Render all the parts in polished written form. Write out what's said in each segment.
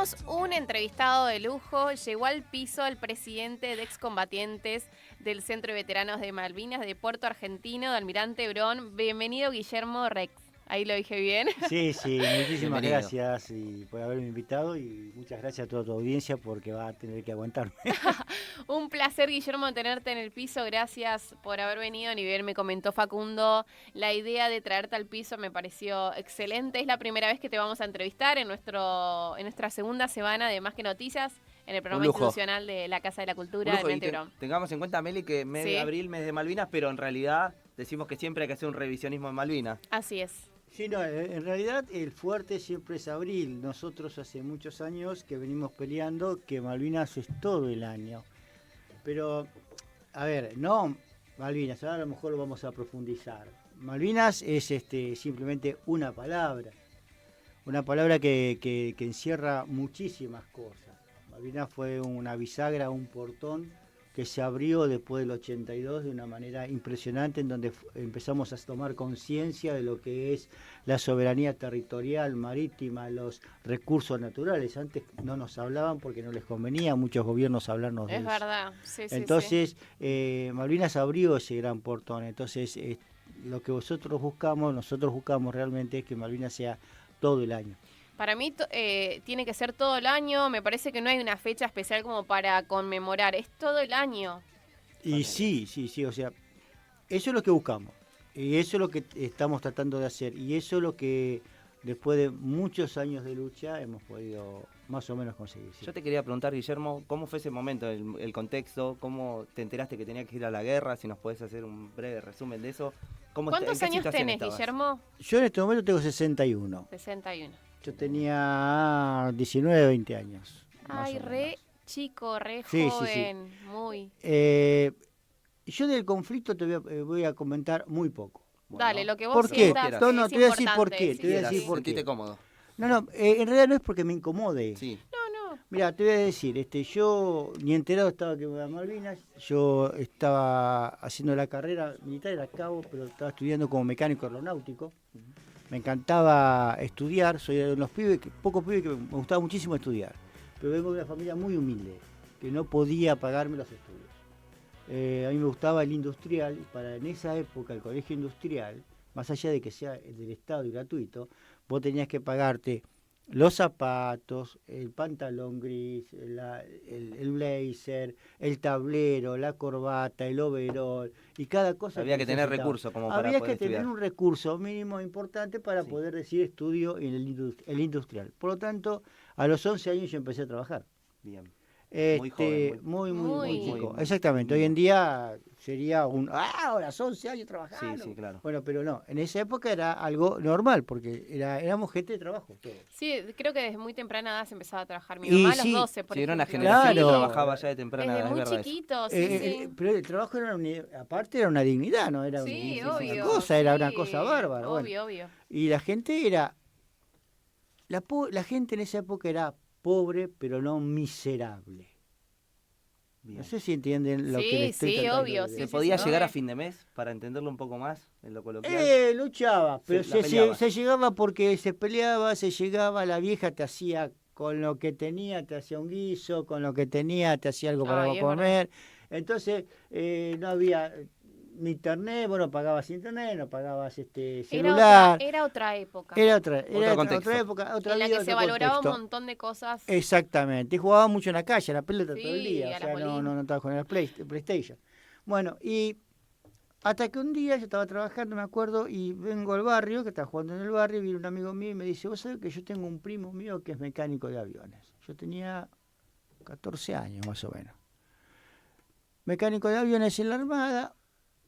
Tenemos un entrevistado de lujo. Llegó al piso el presidente de excombatientes del Centro de Veteranos de Malvinas de Puerto Argentino, de Almirante Brown. Bienvenido, Guillermo Rex. Ahí lo dije bien. Sí, muchísimas Bienvenido. gracias por haberme invitado y muchas gracias a toda tu audiencia porque va a tener que aguantarme. Un placer, Guillermo, tenerte en el piso. Gracias por haber venido. Ni bien me comentó Facundo, la idea de traerte al piso me pareció excelente. Es la primera vez que te vamos a entrevistar en nuestra segunda semana de Más que Noticias, en el programa institucional de la Casa de la Cultura de Almirante Brown. Tengamos en cuenta, Meli, que mes de abril, mes de Malvinas, pero en realidad decimos que siempre hay que hacer un revisionismo de Malvinas. Así es. Sí, no, en realidad el fuerte siempre es abril. Nosotros hace muchos años que venimos peleando que Malvinas es todo el año. Pero, a ver, no Malvinas, ahora a lo mejor lo vamos a profundizar. Malvinas es simplemente una palabra que encierra muchísimas cosas. Malvinas fue una bisagra, un portón que se abrió después del 82 de una manera impresionante, en donde empezamos a tomar conciencia de lo que es la soberanía territorial, marítima, los recursos naturales. Antes no nos hablaban porque no les convenía a muchos gobiernos hablarnos de eso. Es verdad, sí. Entonces, Malvinas abrió ese gran portón. Entonces, lo que nosotros buscamos realmente es que Malvinas sea todo el año. Para mí tiene que ser todo el año. Me parece que no hay una fecha especial como para conmemorar. Es todo el año. Y sí. O sea, eso es lo que buscamos. Y eso es lo que estamos tratando de hacer. Y eso es lo que después de muchos años de lucha hemos podido más o menos conseguir. Sí. Yo te quería preguntar, Guillermo, ¿cómo fue ese momento, el contexto? ¿Cómo te enteraste que tenías que ir a la guerra? Si nos podés hacer un breve resumen de eso. ¿Cuántos años tenés, Guillermo? Yo en este momento tengo 61. 61. Yo tenía 19, 20 años. Ay, re chico, re sí, joven, sí. Muy. Yo del conflicto te voy a comentar muy poco. Bueno, dale, lo que vos ¿por qué? sientas. No, te voy a decir por qué. Sí, te voy a decir por qué. Cómodo. No, en realidad no es porque me incomode. Sí. No. Mira, te voy a decir, yo ni enterado estaba que iba a Malvinas. Yo estaba haciendo la carrera militar, era cabo, pero estaba estudiando como mecánico aeronáutico. Me encantaba estudiar, soy de los pocos pibes que me gustaba muchísimo estudiar. Pero vengo de una familia muy humilde, que no podía pagarme los estudios. A mí me gustaba el industrial, en esa época el colegio industrial, más allá de que sea del Estado y gratuito, vos tenías que pagarte los zapatos, el pantalón gris, el blazer, el tablero, la corbata, el overol y cada cosa. Había que tener recursos como para Había poder que tener estudiar. un recurso mínimo importante para poder decir estudio en el industrial. Por lo tanto, a los 11 años yo empecé a trabajar. Bien. Muy joven. Muy chico. Exactamente. Hoy en día sería ahora son 11 años trabajando. Sí, claro. Bueno, pero no. En esa época era algo normal porque éramos gente de trabajo. Todos. Sí, creo que desde muy temprana edad se empezaba a trabajar. Mi mamá a los 12, por ejemplo. Era una generación que trabajaba ya de temprana edad. Desde muy chiquito, sí. Pero el trabajo aparte era una dignidad, ¿no? Era obvio, una cosa, era una cosa bárbara. Obvio. Y la gente era... La gente en esa época era pobre, pero no miserable. Bien. No sé si entienden lo que les estoy tratando obvio. de decir. ¿Se podía llegar a fin de mes para entenderlo un poco más en lo coloquial? Luchaba, pero se llegaba porque se peleaba, se llegaba, la vieja te hacía con lo que tenía, te hacía un guiso, con lo que tenía te hacía algo para comer. Entonces no había ni internet, bueno, pagabas internet, no pagabas celular. Era otra época. Era otra época, otra en la que se valoraba un montón de cosas. Exactamente, y jugaba mucho en la calle, a la pelota todo el día, o sea, no estaba con el PlayStation. Bueno, y hasta que un día yo estaba trabajando, me acuerdo, y vengo al barrio, que estaba jugando en el barrio, y viene un amigo mío y me dice, vos sabés que yo tengo un primo mío que es mecánico de aviones. Yo tenía 14 años más o menos. Mecánico de aviones en la Armada.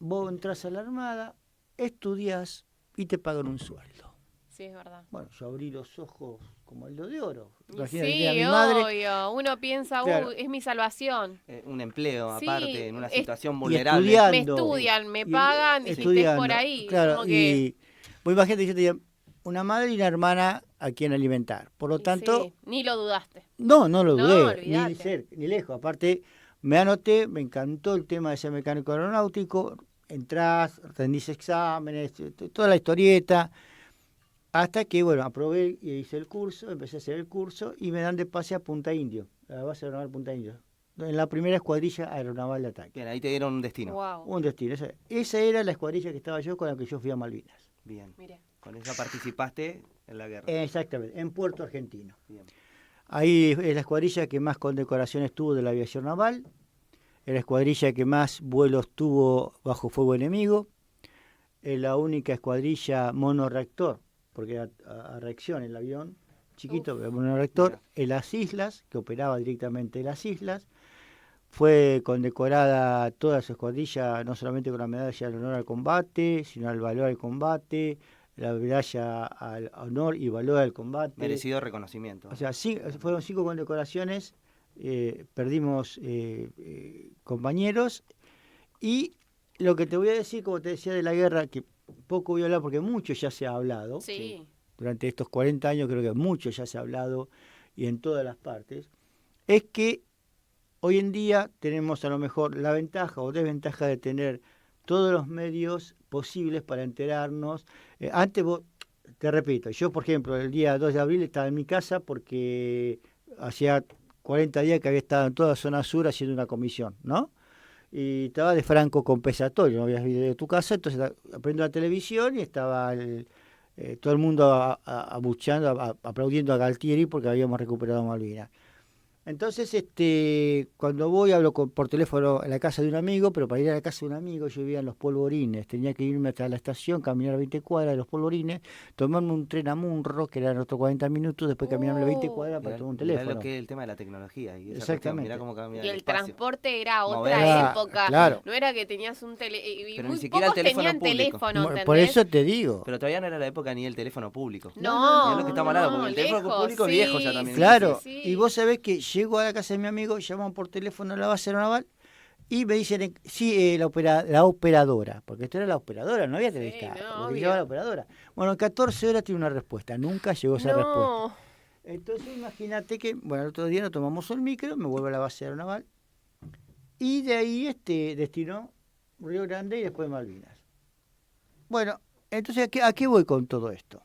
Vos entras a la Armada, estudiás y te pagan un sueldo. Sí, es verdad. Bueno, yo abrí los ojos como el de oro. Sí, obvio. Uno piensa, claro, es mi salvación. Un empleo aparte, en una situación vulnerable. Me estudian, me pagan, dijiste por ahí. Claro, como que... vos imagínate, yo tenía una madre y una hermana a quien alimentar. Por lo tanto... Sí, ni lo dudaste. No lo dudé, ni lejos. Aparte, me anoté, me encantó el tema de ser mecánico aeronáutico. Entrás, rendís exámenes, toda la historieta. Hasta que, bueno, aprobé y hice el curso, empecé a hacer el curso y me dan de pase a Punta Indio, a la base aeronaval Punta Indio, en la primera escuadrilla aeronaval de ataque. Bien, ahí te dieron un destino. Wow. Un destino. Esa era la escuadrilla que estaba yo con la que yo fui a Malvinas. Bien. Mire. Con esa participaste en la guerra. Exactamente, en Puerto Argentino. Bien. Ahí es la escuadrilla que más condecoraciones tuvo de la aviación naval, es la escuadrilla que más vuelos tuvo bajo fuego enemigo, es la única escuadrilla monorreactor, porque era a reacción el avión, chiquito, pero monorreactor, Mira. en las islas, que operaba directamente en las islas. Fue condecorada toda su escuadrilla, no solamente con la medalla al honor al combate, sino al valor al combate, la medalla al honor y valor al combate. Merecido reconocimiento. O sea, fueron 5 condecoraciones, perdimos compañeros, y lo que te voy a decir, como te decía de la guerra, que poco voy a hablar porque mucho ya se ha hablado, Sí. durante estos 40 años creo que mucho ya se ha hablado y en todas las partes, es que hoy en día tenemos a lo mejor la ventaja o desventaja de tener todos los medios posibles para enterarnos. Antes vos, te repito, yo por ejemplo el día 2 de abril estaba en mi casa porque hacía 40 días que había estado en toda la zona sur haciendo una comisión, ¿no? Y estaba de franco compensatorio, no habías ido de tu casa, entonces prendo la televisión y estaba todo el mundo abucheando, aplaudiendo a Galtieri porque habíamos recuperado Malvinas. Entonces, cuando voy, hablo por teléfono en la casa de un amigo, pero para ir a la casa de un amigo yo vivía en Los Polvorines, tenía que irme hasta la estación, caminar 20 cuadras de Los Polvorines, tomarme un tren a Munro, que eran otros 40 minutos, después caminarme 20 cuadras para tomar un Mirá teléfono. lo que es el tema de la tecnología. Y esa Exactamente. cuestión, mirá cómo cambia Y el espacio. transporte era otra Moverse. época. Claro. No era que tenías un teléfono. Pero Muy ni siquiera el pocos teléfono tenían público. teléfono, ¿entendés? Por eso te digo. Pero todavía no era la época ni el teléfono público. No, Mirá lo que estamos hablando, porque el teléfono lejos, público es sí, viejo ya también. Claro, sí. y vos sabés que llego a la casa de mi amigo, llaman por teléfono a la base aeronaval y me dicen, sí, la operadora, porque esto era la operadora, no había Sí, telescala, no, porque obvio. llamaba la operadora. Bueno, en 14 horas tiene una respuesta, nunca llegó esa respuesta. No. Entonces imagínate que, bueno, el otro día nos tomamos el micro, me vuelvo a la base aeronaval y de ahí destinó Río Grande y después Malvinas. Bueno, entonces, ¿a qué voy con todo esto?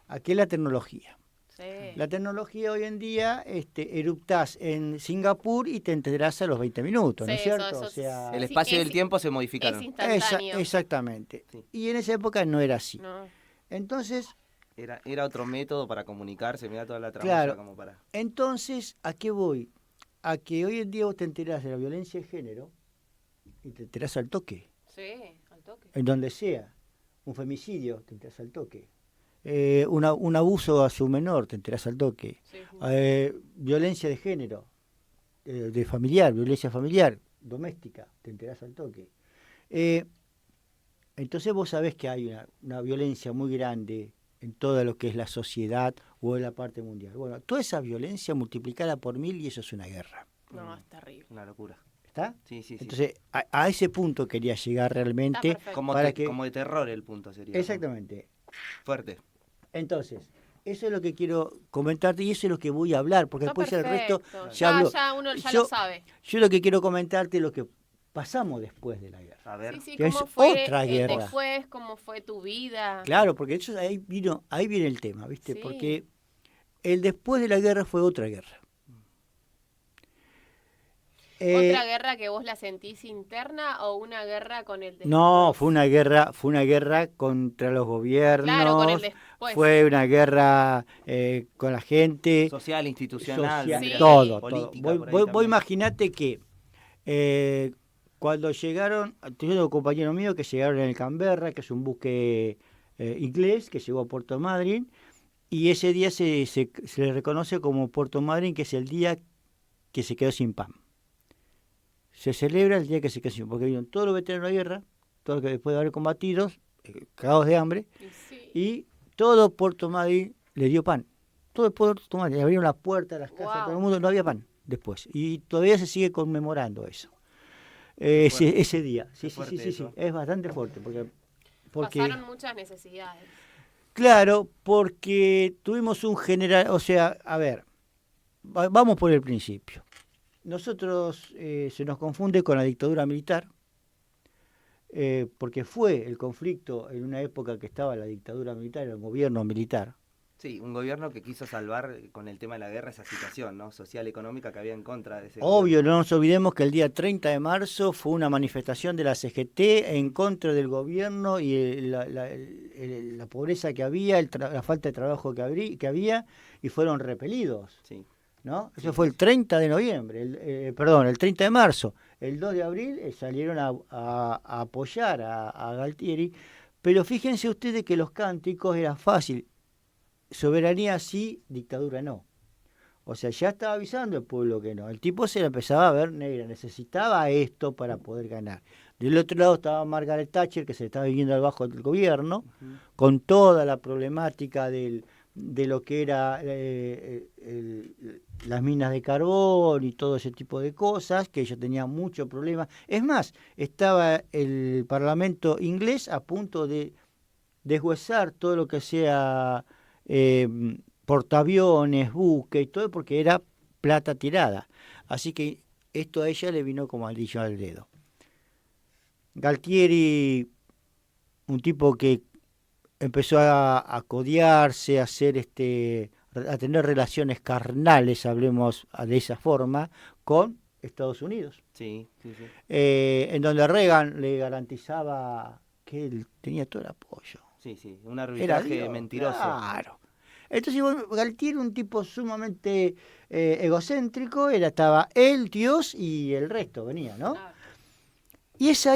¿A qué es la tecnología? Sí. La tecnología hoy en día, eruptás en Singapur y te enterás a los 20 minutos, ¿no es Sí, cierto? eso O sea, El Sí, espacio y el es- tiempo se Es modificaron. instantáneo. exactamente. Sí. Y en esa época no era así. No. Entonces, Era otro método para comunicarse, mirá toda la tramoya Claro. como para... ¿A qué voy? A que hoy en día vos te enterás de la violencia de género y te enterás al toque, Sí, al toque. en donde sea. Un femicidio, te enterás al toque. Un abuso hacia un menor, te enterás al toque. Sí. Violencia de género, de familiar, violencia familiar, doméstica, te enterás al toque. Entonces vos sabés que hay una violencia muy grande en todo lo que es la sociedad o en la parte mundial. Bueno, toda esa violencia multiplicada por 1000 y eso es una guerra. No, es terrible. Una locura. ¿Está? Sí, sí, sí. Entonces, a ese punto quería llegar realmente. Está perfecto. Como, para que- como de terror el punto sería. ¿no? Exactamente. Fuerte. Entonces, eso es lo que quiero comentarte y eso es lo que voy a hablar, porque Está después el resto perfecto. ya hablo. Ya uno ya Yo- lo sabe. Yo lo que quiero comentarte es lo que pasamos después de la guerra. A ver. Sí, sí, que cómo es fue otra el guerra. después, cómo fue tu vida. Claro, porque eso ahí viene el tema, ¿viste? Sí. Porque el después de la guerra fue otra guerra. ¿Otra guerra que vos la sentís interna o una guerra con el después? No, fue una guerra contra los gobiernos. Claro, con el después. Fue una guerra con la gente. Social, institucional. social, Sí. todo. política, por ahí Vos también. imaginate que cuando llegaron, tengo un compañero mío que llegaron en el Canberra, que es un buque inglés que llegó a Puerto Madryn, y ese día se le reconoce como Puerto Madryn, que es el día que se quedó sin pan. Se celebra el día que se quedó sin pan, porque vinieron todos los veteranos de la guerra, todos los que después de haber combatido, cagados de hambre, Y sí. y todo Puerto Madryn le dio pan. Todo el Puerto Madryn, abrieron las puertas, las casas, Wow. todo el mundo, no había pan después. Y todavía se sigue conmemorando eso. Fuerte. Ese día. Sí, Qué sí, fuerte sí, sí, eso. es bastante fuerte. Porque Pasaron muchas necesidades. claro, porque tuvimos un general, o sea, a ver, vamos por el principio. Nosotros se nos confunde con la dictadura militar. porque fue el conflicto en una época que estaba la dictadura militar, el gobierno militar. Sí, un gobierno que quiso salvar con el tema de la guerra esa situación, ¿no? Social, económica que había en contra de ese Obvio, gobierno. no nos olvidemos que el día 30 de marzo fue una manifestación de la CGT en contra del gobierno y la pobreza que había, la falta de trabajo que había, y fueron repelidos, Sí, ¿no? sí, Eso fue sí, el 30 de noviembre, perdón, el 30 de marzo. El 2 de abril salieron a apoyar a Galtieri, pero fíjense ustedes que los cánticos eran fácil, soberanía sí, dictadura no. O sea, ya estaba avisando el pueblo que no. El tipo se la empezaba a ver negra, necesitaba esto para poder ganar. Del otro lado estaba Margaret Thatcher, que se estaba viviendo al bajo del gobierno, con toda la problemática de lo que era las minas de carbón y todo ese tipo de cosas, que ellos tenían muchos problemas. Es más, estaba el Parlamento inglés a punto de deshuesar todo lo que sea portaaviones, buques y todo, porque era plata tirada. Así que esto a ella le vino como anillo al dedo. Galtieri, un tipo que empezó a codearse, a hacer a tener relaciones carnales, hablemos de esa forma, con Estados Unidos. sí, sí, sí. En donde Reagan le garantizaba que él tenía todo el apoyo. Sí, sí, un Era arbitraje Dios, mentiroso. claro. Entonces, bueno, Galtieri, un tipo sumamente egocéntrico, estaba él, Dios y el resto venía, ¿no? Ah. Y esa